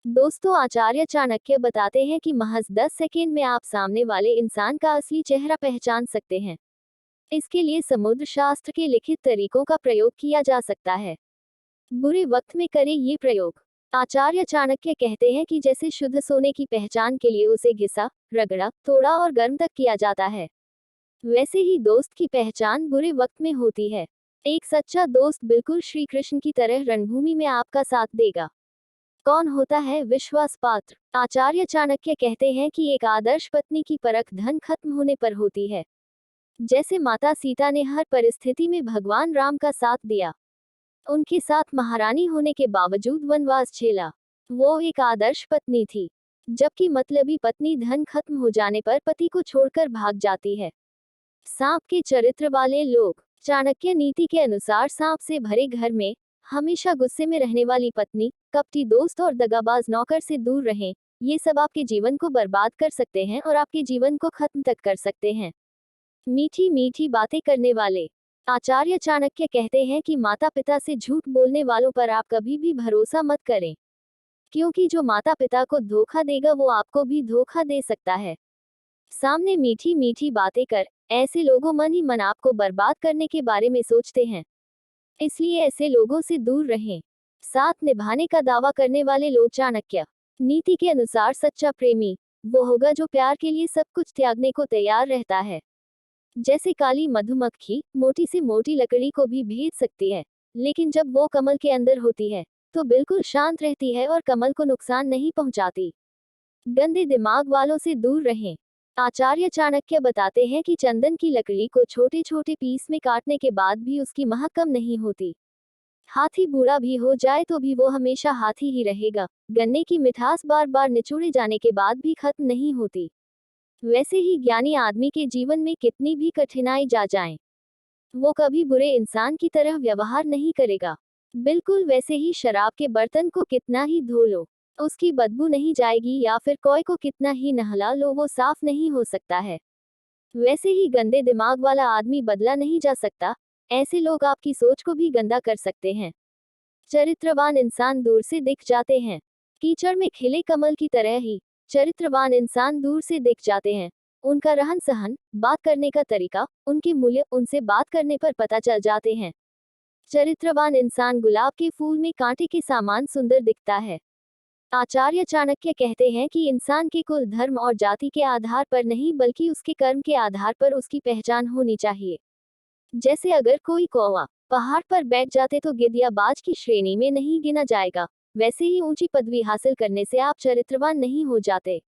दोस्तों, आचार्य चाणक्य बताते हैं कि महज 10 सेकेंड में आप सामने वाले इंसान का असली चेहरा पहचान सकते हैं। इसके लिए समुद्र शास्त्र के लिखित तरीकों का प्रयोग किया जा सकता है। बुरे वक्त में करें ये प्रयोग। आचार्य चाणक्य कहते हैं कि जैसे शुद्ध सोने की पहचान के लिए उसे घिसा, रगड़ा, तोड़ा और गर्म तक किया जाता है, वैसे ही दोस्त की पहचान बुरे वक्त में होती है। एक सच्चा दोस्त बिल्कुल श्री कृष्ण की तरह रणभूमि में आपका साथ देगा। कौन होता है विश्वास पात्र? आचार्य चाणक्य कहते हैं कि एक आदर्श पत्नी की परख धन खत्म होने पर होती है। जैसे माता सीता ने हर परिस्थिति में भगवान राम का साथ दिया, उनके साथ महारानी होने के बावजूद वनवास झेला, वो एक आदर्श पत्नी थी। जबकि मतलबी पत्नी धन खत्म हो जाने पर पति को छोड़कर भाग जाती है। सांप के चरित्र वाले लोग। चाणक्य नीति के अनुसार सांप से भरे घर में हमेशा गुस्से में रहने वाली पत्नी, कपटी दोस्त और दगाबाज नौकर से दूर रहें। ये सब आपके जीवन को बर्बाद कर सकते हैं और आपके जीवन को खत्म तक कर सकते हैं। मीठी मीठी बातें करने वाले। आचार्य चाणक्य कहते हैं कि माता पिता से झूठ बोलने वालों पर आप कभी भी भरोसा मत करें, क्योंकि जो माता पिता को धोखा देगा वो आपको भी धोखा दे सकता है। सामने मीठी मीठी बातें कर ऐसे लोगों मन ही मन आपको बर्बाद करने के बारे में सोचते हैं, इसलिए ऐसे लोगों से दूर रहें। साथ निभाने का दावा करने वाले लोग। चाणक्य नीति के अनुसार सच्चा प्रेमी वो होगा जो प्यार के लिए सब कुछ त्यागने को तैयार रहता है। जैसे काली मधुमक्खी मोटी से मोटी लकड़ी को भी भेद सकती है, लेकिन जब वो कमल के अंदर होती है तो बिल्कुल शांत रहती है और कमल को नुकसान नहीं पहुंचाती। गंदे दिमाग वालों से दूर रहें। आचार्य चाणक्य बताते हैं कि चंदन की लकड़ी को छोटे छोटे पीस में काटने के बाद भी उसकी महक कम नहीं होती। हाथी बूढ़ा भी हो जाए तो भी वो हमेशा हाथी ही रहेगा। गन्ने की मिठास बार बार निचोड़े जाने के बाद भी खत्म नहीं होती। वैसे ही ज्ञानी आदमी के जीवन में कितनी भी कठिनाई जा जाए, वो कभी बुरे इंसान की तरह व्यवहार नहीं करेगा। बिल्कुल वैसे ही शराब के बर्तन को कितना ही धो लो, उसकी बदबू नहीं जाएगी, या फिर कोई को कितना ही नहला लो वो साफ नहीं हो सकता है। वैसे ही गंदे दिमाग वाला आदमी बदला नहीं जा सकता। ऐसे लोग आपकी सोच को भी गंदा कर सकते हैं। चरित्रवान इंसान दूर से दिख जाते हैं, कीचड़ में खिले कमल की तरह ही चरित्रवान इंसान दूर से दिख जाते हैं। उनका रहन सहन, बात करने का तरीका, उनके मूल्य उनसे बात करने पर पता चल जाते हैं। चरित्रवान इंसान गुलाब के फूल में कांटे के समान सुंदर दिखता है। आचार्य चाणक्य कहते हैं कि इंसान के कुल, धर्म और जाति के आधार पर नहीं बल्कि उसके कर्म के आधार पर उसकी पहचान होनी चाहिए। जैसे अगर कोई कौवा पहाड़ पर बैठ जाते तो गिद्ध या बाज की श्रेणी में नहीं गिना जाएगा, वैसे ही ऊंची पदवी हासिल करने से आप चरित्रवान नहीं हो जाते।